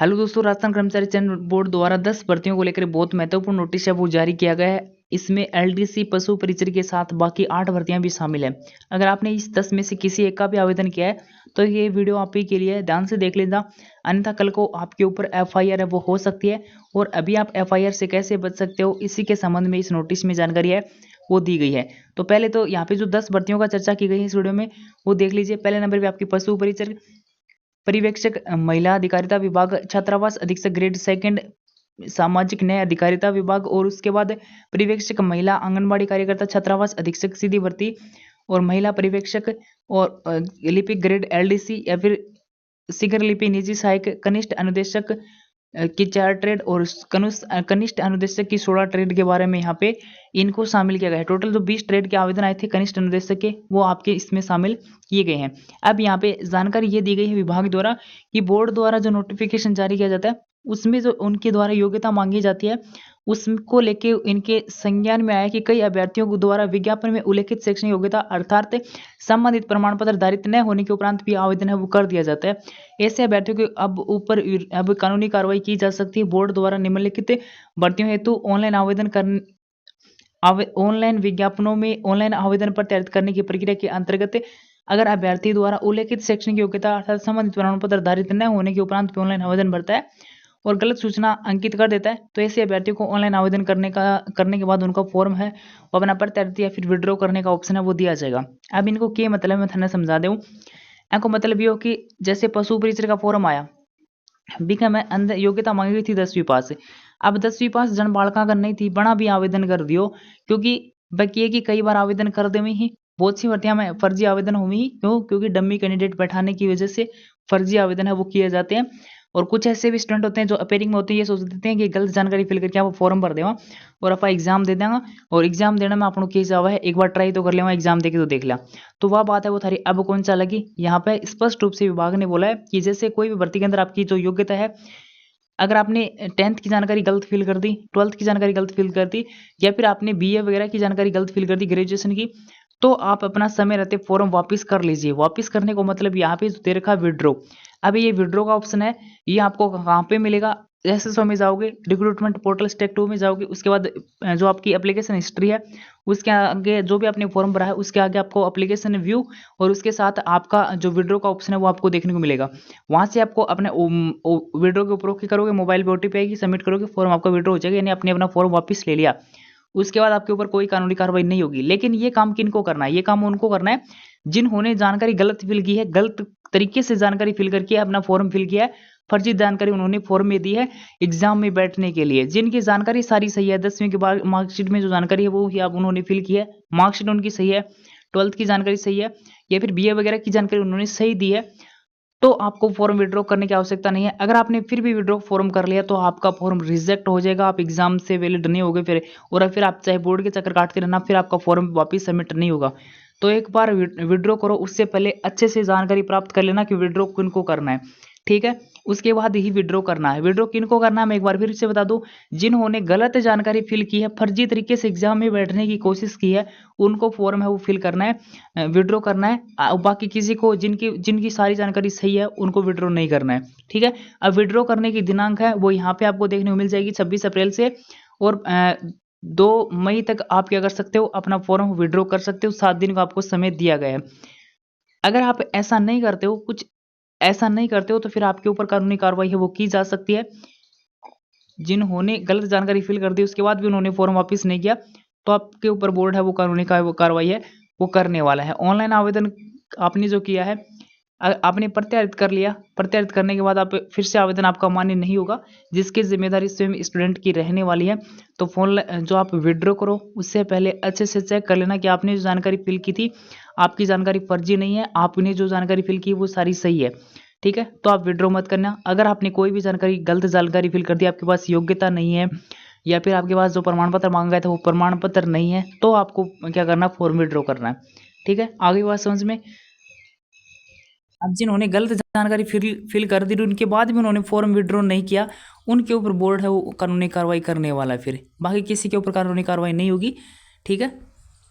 Hello दोस्तों, राजस्थान कर्मचारी चयन बोर्ड द्वारा 10 भर्तियों को लेकर बहुत महत्वपूर्ण नोटिस है वो जारी किया गया है। इसमें एलडीसी पशु परिचर के साथ बाकी 8 भर्तियां भी शामिल है। अगर आपने इस 10 में से किसी एक का भी आवेदन किया है तो ये वीडियो आप ही के लिए है, ध्यान से देख लेना, अन्यथा कल को आपके ऊपर एफआईआर है वो हो सकती है। और अभी आप एफआईआर से कैसे बच सकते हो, इसी के संबंध में इस नोटिस में जानकारी है वो दी गई है। तो पहले तो यहाँ पे जो 10 भर्तियों का चर्चा की गई है इस वीडियो में वो देख लीजिए। पहले नंबर पे आपकी पशु परिचर पर्यवेक्षक महिला अधिकारिता विभाग, छात्रावास अधीक्षक ग्रेड सेकंड सामाजिक न्याय अधिकारिता विभाग, और उसके बाद पर्यवेक्षक महिला आंगनबाड़ी कार्यकर्ता छात्रावास अधीक्षक सीधी भर्ती, और महिला पर्यवेक्षक और लिपिक ग्रेड एलडीसी या फिर शीघ्र लिपि निजी सहायक कनिष्ठ अनुदेशक की 4 ट्रेड, और कनिष्ठ अनुदेशक की 16 ट्रेड के बारे में यहाँ पे इनको शामिल किया गया है। टोटल जो 20 ट्रेड के आवेदन आए थे कनिष्ठ अनुदेशक के वो आपके इसमें शामिल किए गए हैं। अब यहाँ पे जानकारी ये दी गई है विभाग द्वारा कि बोर्ड द्वारा जो नोटिफिकेशन जारी किया जाता है उसमें जो उनके द्वारा योग्यता मांगी जाती है उसको लेके इनके संज्ञान में आया कि कई अभ्यर्थियों को द्वारा विज्ञापन में उल्लेखित शैक्षणिक योग्यता अर्थात संबंधित प्रमाण पत्र धारित न होने के उपरांत भी आवेदन है वो कर दिया जाता है। ऐसे अभ्यर्थियों के अब कानूनी कार्रवाई की जा सकती है। बोर्ड द्वारा निम्नलिखित भर्तियों हेतु ऑनलाइन आवेदन कर ऑनलाइन विज्ञापनों में ऑनलाइन आवेदन प्रत्यारित करने की प्रक्रिया के अंतर्गत अगर अभ्यर्थी द्वारा उल्लेखित शैक्षणिक योग्यता अर्थात संबंधित प्रमाण पत्र धारित न होने के उपरांत भी ऑनलाइन आवेदन भरता है और गलत सूचना अंकित कर देता है तो ऐसे अभ्यर्थियों को ऑनलाइन आवेदन करने के बाद उनका फॉर्म है वो अपना प्रत्यारित या फिर विड्रॉ करने का ऑप्शन है वो दिया जाएगा। अब इनको क्या मतलब मैं थाने समझा दूँ। इनको मतलब ये हो कि जैसे पशु परिचर का फॉर्म आया बिका मैं अंदर योग्यता मांगी गई थी 10वीं पास से। अब 10वीं पास जन बालका का नहीं थी बड़ा भी आवेदन कर दियो क्योंकि बाकी है कि कई बार आवेदन कर दे में ही बहुत सी भर्तियां में फर्जी आवेदन हुई ही क्यों, क्योंकि डम्मी कैंडिडेट बैठाने की वजह से फर्जी आवेदन है वो किए जाते हैं। और कुछ ऐसे भी स्टूडेंट होते हैं जो अपेयरिंग में होते हैं ये सोच देते हैं कि गलत जानकारी फिल करके आप फॉर्म भर देगा और आप एग्जाम दे देंगे और एग्जाम देने में आपको केस आवा है एक बार ट्राई तो कर लेगा एग्जाम देके तो देख लिया तो वह बात है वो थारी अब कौन सा लगी। यहाँ पे स्पष्ट रूप से विभाग ने बोला है कि जैसे कोई भी भर्ती के अंदर आपकी जो योग्यता है अगर आपने 10th की जानकारी गलत फिल कर दी, 12th की जानकारी गलत फिल कर दी या फिर आपने बीए वगैरह की जानकारी गलत फिल कर दी ग्रेजुएशन की तो आप अपना समय रहते फॉर्म वापस कर लीजिए। वापस करने को मतलब यहाँ पे दे रखा विड्रॉ। अभी ये विड्रॉ का ऑप्शन है ये आपको कहाँ पे मिलेगा, एसएसओ में जाओगे, रिक्रूटमेंट पोर्टल स्टेप 2 में जाओगे, उसके बाद जो आपकी एप्लीकेशन हिस्ट्री है उसके आगे जो भी आपने फॉर्म भरा है उसके आगे आपको एप्लीकेशन व्यू और उसके साथ आपका जो विड्रॉ का ऑप्शन है वो आपको देखने को मिलेगा। वहां से आपको अपने विड्रॉ के ऊपर ओके करोगे, मोबाइल पे ओटीपी आएगी, सबमिट करोगे, फॉर्म आपका विड्रॉ हो जाएगा, यानी आपने अपना फॉर्म वापस ले लिया। उसके बाद आपके ऊपर कोई कानूनी कार्रवाई नहीं होगी। लेकिन ये काम किनको करना है, ये काम उनको करना है जिन्होंने जानकारी गलत फिल की है, गलत तरीके से जानकारी फिल करके अपना फॉर्म फिल किया है, फर्जी जानकारी उन्होंने फॉर्म में दी है एग्जाम में बैठने के लिए। जिनकी जानकारी सारी सही है, 10वीं के बाद मार्कशीट में जो जानकारी है वो ही आप उन्होंने फिल की है, मार्कशीट उनकी सही है, 12th की जानकारी सही है या फिर बीए वगैरह की जानकारी उन्होंने सही दी है तो आपको फॉर्म विड्रॉ करने की आवश्यकता नहीं है। अगर आपने फिर भी विड्रॉ फॉर्म कर लिया तो आपका फॉर्म रिजेक्ट हो जाएगा, आप एग्जाम से वैलिड नहीं होगे फिर, और फिर आप चाहे बोर्ड के चक्कर काटते रहना फिर आपका फॉर्म वापस सबमिट नहीं होगा। तो एक बार विड्रॉ करो उससे पहले अच्छे से जानकारी प्राप्त कर लेना कि विड्रॉ किनको करना है, ठीक है। उसके बाद ही विड्रॉ करना है। विड्रॉ किनको करना है मैं एक बार फिर से बता दूं, जिन्होंने गलत जानकारी फिल की है, फर्जी तरीके से एग्जाम में बैठने की कोशिश की है, उनको फॉर्म है वो फिल करना है, विड्रॉ करना है। बाकी किसी को जिनकी जिनकी सारी जानकारी सही है उनको विड्रॉ नहीं करना है, ठीक है। अब विड्रॉ करने की दिनांक है वो यहाँ पे आपको देखने को मिल जाएगी 26 अप्रैल से, और 2 मई तक आप क्या कर सकते हो अपना फॉर्म विड्रॉ कर सकते हो। 7 दिन का आपको समय दिया गया है। अगर आप ऐसा नहीं करते हो, कुछ ऐसा नहीं करते हो तो फिर आपके ऊपर कानूनी कार्रवाई है वो की जा सकती है। जिन्होंने गलत जानकारी फिल कर दी उसके बाद भी उन्होंने फॉर्म वापस नहीं किया तो आपके ऊपर बोर्ड है वो कानूनी कार्रवाई है वो करने वाला है। ऑनलाइन आवेदन आपने जो किया है आपने प्रत्यारित कर लिया, प्रत्यारित करने के बाद आप फिर से आवेदन आपका मान्य नहीं होगा, जिसकी जिम्मेदारी स्वयं स्टूडेंट की रहने वाली है। तो फोन जो आप विड्रॉ करो उससे पहले अच्छे से चेक कर लेना कि आपने जो जानकारी फिल की थी आपकी जानकारी फर्जी नहीं है, आपने जो जानकारी फिल की वो सारी सही है, ठीक है। तो आप विड्रॉ मत करना। अगर आपने कोई भी जानकारी गलत जानकारी फिल कर दी, आपके पास योग्यता नहीं है या फिर आपके पास जो प्रमाण पत्र मांगा गया था वो प्रमाण पत्र नहीं है तो आपको क्या करना, फॉर्म विड्रॉ करना है, ठीक है। आगे बात समझ में। अब जिन्होंने गलत जानकारी फिल कर दी उनके बाद भी उन्होंने फॉर्म विड्रॉ नहीं किया उनके ऊपर बोर्ड है वो कानूनी कार्रवाई करने वाला है। फिर बाकी किसी के ऊपर कानूनी कार्रवाई नहीं होगी, ठीक है।